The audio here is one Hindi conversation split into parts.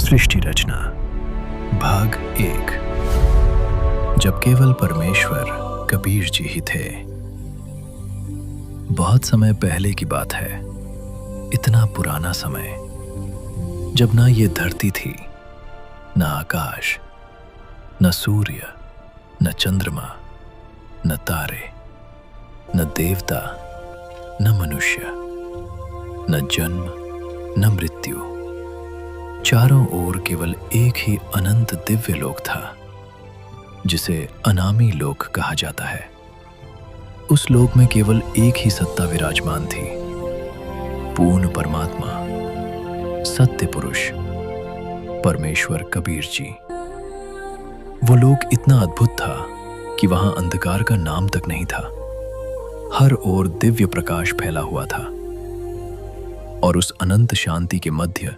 सृष्टि रचना भाग 1। जब केवल परमेश्वर कबीर जी ही थे। बहुत समय पहले की बात है, इतना पुराना समय जब ना ये धरती थी, न आकाश, न सूर्य, न चंद्रमा, न तारे, न देवता, न मनुष्य, न जन्म, न मृत्यु। चारों ओर केवल एक ही अनंत दिव्य लोक था, जिसे अनामी लोक कहा जाता है। उस लोक में केवल एक ही सत्ता विराजमान थी, पूर्ण परमात्मा, सत्य पुरुष, परमेश्वर कबीर जी। वो लोक इतना अद्भुत था कि वहां अंधकार का नाम तक नहीं था। हर ओर दिव्य प्रकाश फैला हुआ था और उस अनंत शांति के मध्य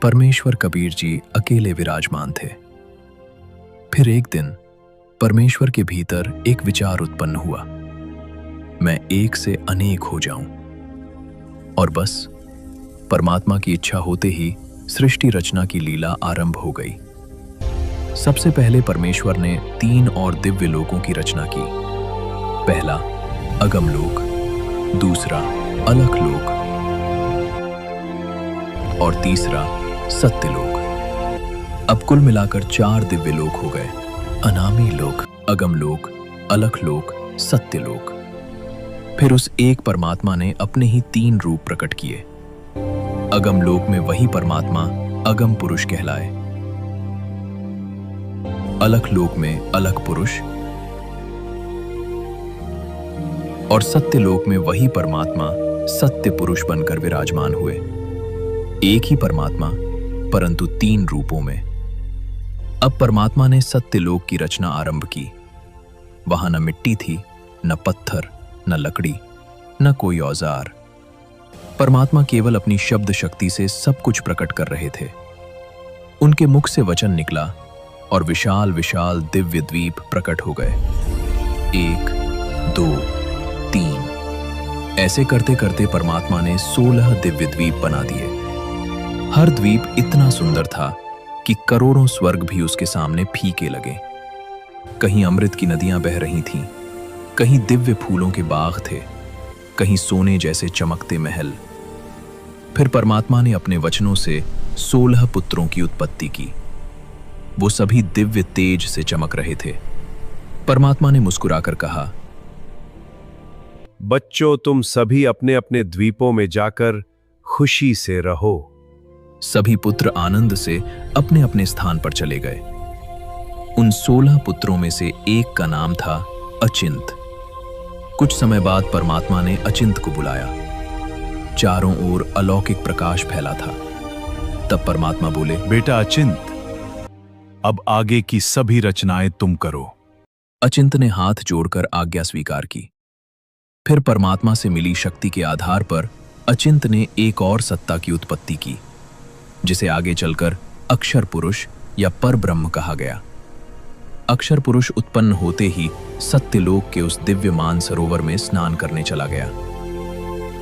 परमेश्वर कबीर जी अकेले विराजमान थे। फिर एक दिन परमेश्वर के भीतर एक विचार उत्पन्न हुआ, मैं एक से अनेक हो जाऊं। और बस परमात्मा की इच्छा होते ही सृष्टि रचना की लीला आरंभ हो गई। सबसे पहले परमेश्वर ने 3 और दिव्य लोकों की रचना की। पहला अगम लोक, दूसरा अलख लोक और तीसरा सत्य लोक। अब कुल मिलाकर 4 दिव्य लोक हो गए, अनामी लोक, अगम लोक, अलख लोक, सत्य लोक। फिर उस एक परमात्मा ने अपने ही 3 रूप प्रकट किए। अगम लोक में वही परमात्मा अगम पुरुष कहलाए, अलख लोक में अलख पुरुष और सत्य लोक में वही परमात्मा सत्य पुरुष बनकर विराजमान हुए। एक ही परमात्मा परंतु 3 रूपों में। अब परमात्मा ने सत्य लोक की रचना आरंभ की। वहां न मिट्टी थी, न पत्थर, न लकड़ी, न कोई औजार। परमात्मा केवल अपनी शब्द शक्ति से सब कुछ प्रकट कर रहे थे। उनके मुख से वचन निकला और विशाल विशाल दिव्य द्वीप प्रकट हो गए। 1, 2, 3 ऐसे करते करते परमात्मा ने 16 दिव्य द्वीप बना दिए। हर द्वीप इतना सुंदर था कि करोड़ों स्वर्ग भी उसके सामने फीके लगे। कहीं अमृत की नदियां बह रही थीं, कहीं दिव्य फूलों के बाग थे, कहीं सोने जैसे चमकते महल। फिर परमात्मा ने अपने वचनों से 16 पुत्रों की उत्पत्ति की। वो सभी दिव्य तेज से चमक रहे थे। परमात्मा ने मुस्कुराकर कहा, बच्चों, तुम सभी अपने अपने द्वीपों में जाकर खुशी से रहो। सभी पुत्र आनंद से अपने अपने स्थान पर चले गए। उन 16 पुत्रों में से एक का नाम था अचिंत। कुछ समय बाद परमात्मा ने अचिंत को बुलाया। चारों ओर अलौकिक प्रकाश फैला था। तब परमात्मा बोले, बेटा अचिंत, अब आगे की सभी रचनाएं तुम करो। अचिंत ने हाथ जोड़कर आज्ञा स्वीकार की। फिर परमात्मा से मिली शक्ति के आधार पर अचिंत ने एक और सत्ता की उत्पत्ति की, जिसे आगे चलकर अक्षर पुरुष या पर ब्रह्म कहा गया। अक्षर पुरुष उत्पन्न होते ही सत्यलोक के उस दिव्य मानसरोवर में स्नान करने चला गया।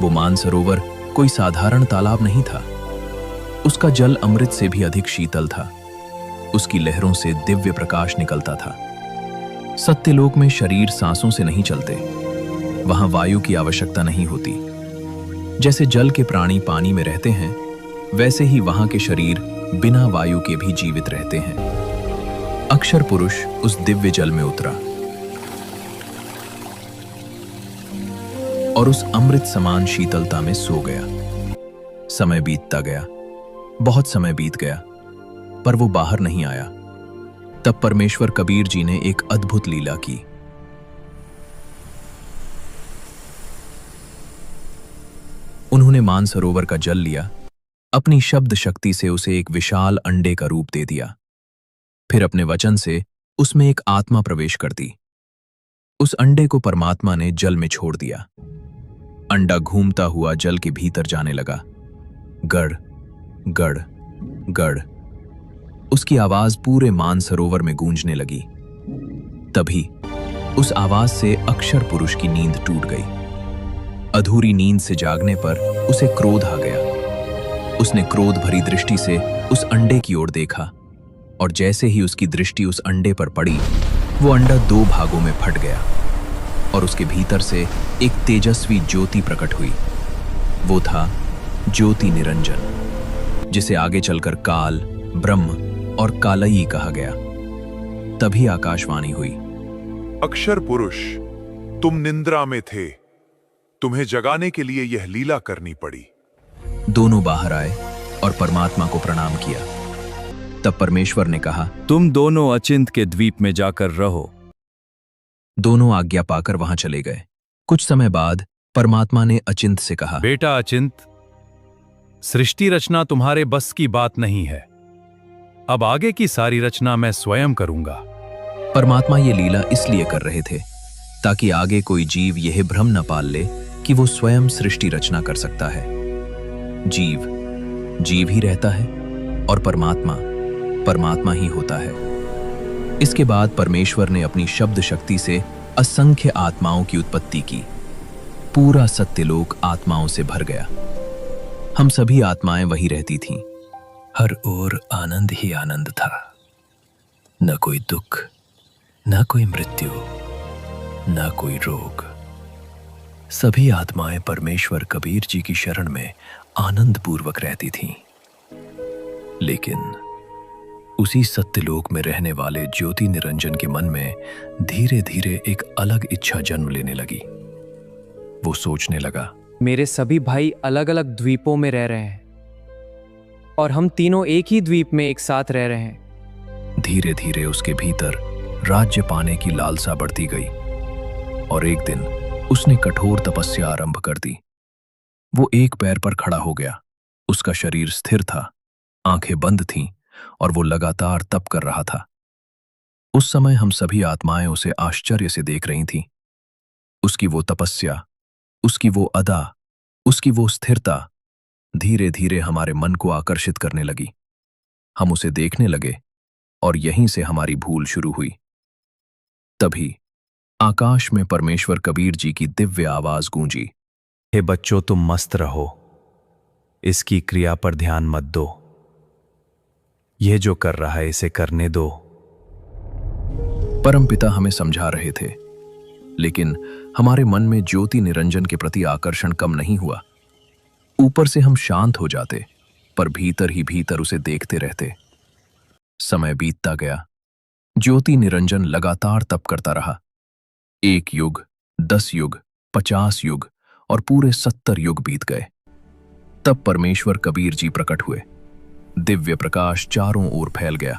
वो मानसरोवर कोई साधारण तालाब नहीं था। उसका जल अमृत से भी अधिक शीतल था। उसकी लहरों से दिव्य प्रकाश निकलता था। सत्यलोक में शरीर सांसों से नहीं चलते। वहां वायु की आवश्यकता नहीं होती। जैसे जल के प्राणी पानी में रहते हैं, वैसे ही वहां के शरीर बिना वायु के भी जीवित रहते हैं। अक्षर पुरुष उस दिव्य जल में उतरा और उस अमृत समान शीतलता में सो गया। समय बीतता गया, बहुत समय बीत गया, पर वो बाहर नहीं आया। तब परमेश्वर कबीर जी ने एक अद्भुत लीला की। उन्होंने मानसरोवर का जल लिया, अपनी शब्द शक्ति से उसे एक विशाल अंडे का रूप दे दिया। फिर अपने वचन से उसमें एक आत्मा प्रवेश कर दी। उस अंडे को परमात्मा ने जल में छोड़ दिया। अंडा घूमता हुआ जल के भीतर जाने लगा। गड़ गड़ गड़ उसकी आवाज पूरे मानसरोवर में गूंजने लगी। तभी उस आवाज से अक्षर पुरुष की नींद टूट गई। अधूरी नींद से जागने पर उसे क्रोध आ गया। उसने क्रोध भरी दृष्टि से उस अंडे की ओर देखा और जैसे ही उसकी दृष्टि उस अंडे पर पड़ी, वो अंडा 2 भागों में फट गया और उसके भीतर से एक तेजस्वी ज्योति प्रकट हुई। वो था ज्योति निरंजन, जिसे आगे चलकर काल, ब्रह्म और कालयी कहा गया। तभी आकाशवाणी हुई, अक्षर पुरुष, तुम निंद्रा में थे, तुम्हें जगाने के लिए यह लीला करनी पड़ी। दोनों बाहर आए और परमात्मा को प्रणाम किया। तब परमेश्वर ने कहा, तुम दोनों अचिंत के द्वीप में जाकर रहो। दोनों आज्ञा पाकर वहां चले गए। कुछ समय बाद परमात्मा ने अचिंत से कहा, बेटा अचिंत, सृष्टि रचना तुम्हारे बस की बात नहीं है। अब आगे की सारी रचना मैं स्वयं करूंगा। परमात्मा ये लीला इसलिए कर रहे थे ताकि आगे कोई जीव यह भ्रम न पाल ले कि वो स्वयं सृष्टि रचना कर सकता है। जीव ही रहता है और परमात्मा ही होता है। इसके बाद परमेश्वर ने अपनी शब्द शक्ति से असंख्य आत्माओं की उत्पत्ति की। पूरा सत्यलोक आत्माओं से भर गया। हम सभी आत्माएं वहीं रहती थीं। हर ओर आनंद ही आनंद था। न कोई दुख, न कोई मृत्यु, न कोई रोग। सभी आत्माएं परमेश्वर कबीर जी की शरण में आनंद पूर्वक रहती थीं। लेकिन उसी सत्यलोक में रहने वाले ज्योति निरंजन के मन में धीरे धीरे एक अलग इच्छा जन्म लेने लगी। वो सोचने लगा, मेरे सभी भाई अलग अलग द्वीपों में रह रहे हैं और हम तीनों एक ही द्वीप में एक साथ रह रहे हैं। धीरे धीरे उसके भीतर राज्य पाने की लालसा बढ़ती गई और एक दिन उसने कठोर तपस्या आरंभ कर दी। वो एक पैर पर खड़ा हो गया। उसका शरीर स्थिर था, आंखें बंद थीं और वो लगातार तप कर रहा था। उस समय हम सभी आत्माएं उसे आश्चर्य से देख रही थीं। उसकी वो तपस्या, उसकी वो अदा, उसकी वो स्थिरता धीरे धीरे हमारे मन को आकर्षित करने लगी। हम उसे देखने लगे और यहीं से हमारी भूल शुरू हुई। तभी आकाश में परमेश्वर कबीर जी की दिव्य आवाज गूंजी, हे बच्चों, तुम मस्त रहो, इसकी क्रिया पर ध्यान मत दो। यह जो कर रहा है इसे करने दो। परमपिता हमें समझा रहे थे, लेकिन हमारे मन में ज्योति निरंजन के प्रति आकर्षण कम नहीं हुआ। ऊपर से हम शांत हो जाते, पर भीतर ही भीतर उसे देखते रहते। समय बीतता गया। ज्योति निरंजन लगातार तप करता रहा। 1 युग, 10 युग, 50 युग और पूरे 70 युग बीत गए। तब परमेश्वर कबीर जी प्रकट हुए। दिव्य प्रकाश चारों ओर फैल गया।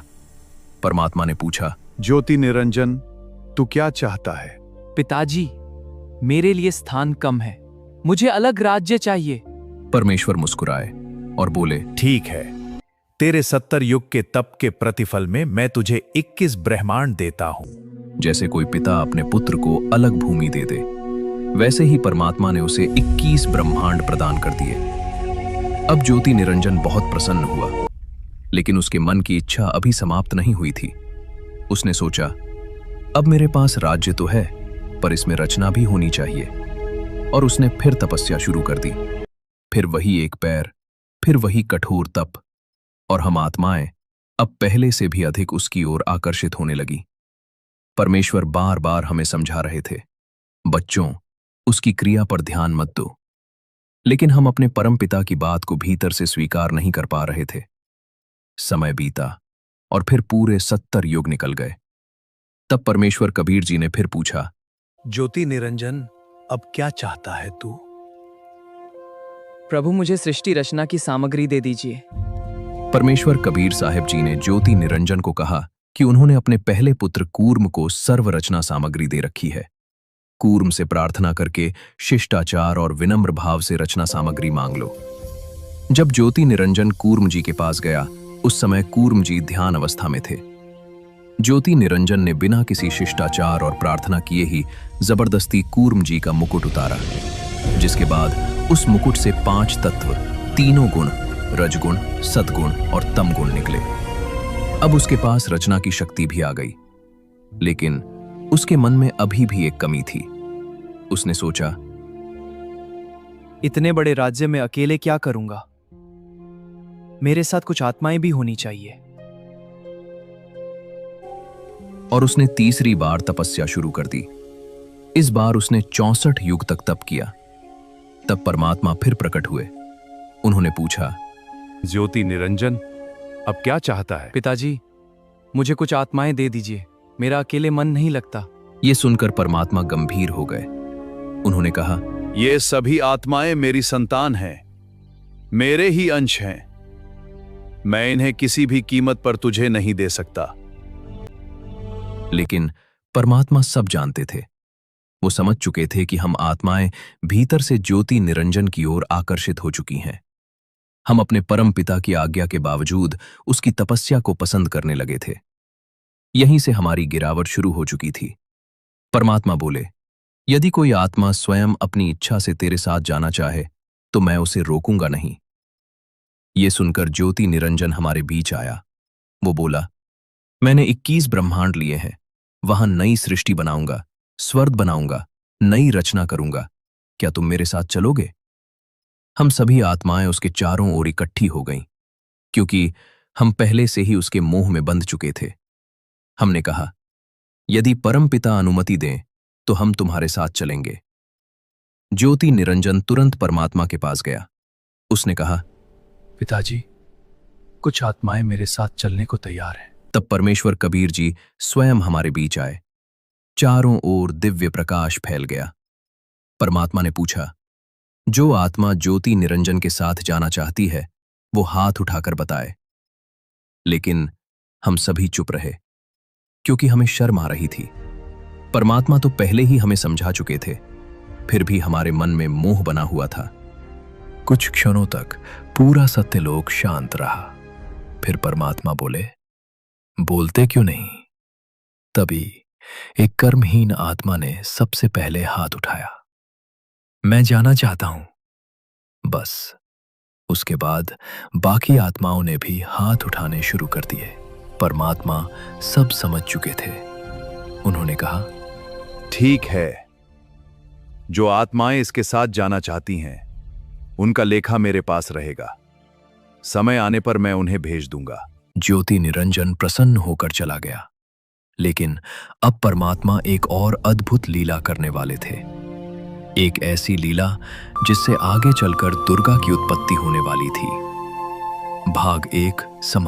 परमात्मा ने पूछा, ज्योति निरंजन, तू क्या चाहता है? पिताजी, मेरे लिए स्थान कम है, मुझे अलग राज्य चाहिए। परमेश्वर मुस्कुराए और बोले, ठीक है, तेरे 70 युग के तप के प्रतिफल में मैं तुझे 21 ब्रह्मांड देता हूं। जैसे कोई पिता अपने पुत्र को अलग भूमि दे दे, वैसे ही परमात्मा ने उसे 21 ब्रह्मांड प्रदान कर दिए। अब ज्योति निरंजन बहुत प्रसन्न हुआ, लेकिन उसके मन की इच्छा अभी समाप्त नहीं हुई थी। उसने सोचा, अब मेरे पास राज्य तो है, पर इसमें रचना भी होनी चाहिए। और उसने फिर तपस्या शुरू कर दी। फिर वही एक पैर, फिर वही कठोर तप, और हम आत्माएं अब पहले से भी अधिक उसकी ओर आकर्षित होने लगी। परमेश्वर बार बार हमें समझा रहे थे, बच्चों, उसकी क्रिया पर ध्यान मत दो। लेकिन हम अपने परमपिता की बात को भीतर से स्वीकार नहीं कर पा रहे थे। समय बीता और फिर पूरे 70 युग निकल गए। तब परमेश्वर कबीर जी ने फिर पूछा, ज्योति निरंजन, अब क्या चाहता है तू? प्रभु, मुझे सृष्टि रचना की सामग्री दे दीजिए। परमेश्वर कबीर साहिब जी ने ज्योति निरंजन को कहा कि उन्होंने अपने पहले पुत्र कूर्म को सर्व रचना सामग्री दे रखी है। कूर्म से प्रार्थना करके शिष्टाचार और विनम्र भाव से रचना सामग्री मांग लो। जब ज्योति निरंजन कूर्म जी के पास गया, उस समय कूर्म जी ध्यान अवस्था में थे। ज्योति निरंजन ने बिना किसी शिष्टाचार और प्रार्थना किए ही जबरदस्ती कूर्म जी का मुकुट उतारा, जिसके बाद उस मुकुट से 5 तत्व, तीनों गुण, रजगुण, सद्गुण और तमगुण निकले। अब उसके पास रचना की शक्ति भी आ गई, लेकिन उसके मन में अभी भी एक कमी थी। उसने सोचा, इतने बड़े राज्य में अकेले क्या करूंगा? मेरे साथ कुछ आत्माएं भी होनी चाहिए। और उसने तीसरी बार तपस्या शुरू कर दी। इस बार उसने 64 युग तक तप किया। तब परमात्मा फिर प्रकट हुए। उन्होंने पूछा, ज्योति निरंजन अब क्या चाहता है? पिताजी, मुझे कुछ आत्माएं दे दीजिए, मेरा अकेले मन नहीं लगता। यह सुनकर परमात्मा गंभीर हो गए। उन्होंने कहा, ये सभी आत्माएं मेरी संतान हैं, मेरे ही अंश हैं। मैं इन्हें किसी भी कीमत पर तुझे नहीं दे सकता। लेकिन परमात्मा सब जानते थे। वो समझ चुके थे कि हम आत्माएं भीतर से ज्योति निरंजन की ओर आकर्षित हो चुकी हैं। हम अपने परम पिता की आज्ञा के बावजूद उसकी तपस्या को पसंद करने लगे थे। यहीं से हमारी गिरावट शुरू हो चुकी थी। परमात्मा बोले, यदि कोई आत्मा स्वयं अपनी इच्छा से तेरे साथ जाना चाहे तो मैं उसे रोकूंगा नहीं। ये सुनकर ज्योति निरंजन हमारे बीच आया। वो बोला, मैंने 21 ब्रह्मांड लिए हैं, वहां नई सृष्टि बनाऊंगा, स्वर्ग बनाऊंगा, नई रचना करूंगा। क्या तुम मेरे साथ चलोगे? हम सभी आत्माएं उसके चारों ओर इकट्ठी हो गईं, क्योंकि हम पहले से ही उसके मोह में बंध चुके थे। हमने कहा, यदि परमपिता अनुमति दें तो हम तुम्हारे साथ चलेंगे। ज्योति निरंजन तुरंत परमात्मा के पास गया। उसने कहा, पिताजी, कुछ आत्माएं मेरे साथ चलने को तैयार हैं। तब परमेश्वर कबीर जी स्वयं हमारे बीच आए। चारों ओर दिव्य प्रकाश फैल गया। परमात्मा ने पूछा, जो आत्मा ज्योति निरंजन के साथ जाना चाहती है वो हाथ उठाकर बताए। लेकिन हम सभी चुप रहे, क्योंकि हमें शर्म आ रही थी। परमात्मा तो पहले ही हमें समझा चुके थे, फिर भी हमारे मन में मोह बना हुआ था। कुछ क्षणों तक पूरा सत्यलोक शांत रहा। फिर परमात्मा बोले, बोलते क्यों नहीं? तभी एक कर्महीन आत्मा ने सबसे पहले हाथ उठाया। मैं जाना चाहता हूं। बस उसके बाद बाकी आत्माओं ने भी हाथ उठाने शुरू कर दिए। परमात्मा सब समझ चुके थे। उन्होंने कहा, ठीक है, जो आत्माएं इसके साथ जाना चाहती हैं उनका लेखा मेरे पास रहेगा। समय आने पर मैं उन्हें भेज दूंगा। ज्योति निरंजन प्रसन्न होकर चला गया। लेकिन अब परमात्मा एक और अद्भुत लीला करने वाले थे। एक ऐसी लीला जिससे आगे चलकर दुर्गा की उत्पत्ति होने वाली थी। भाग 1 समाप्त।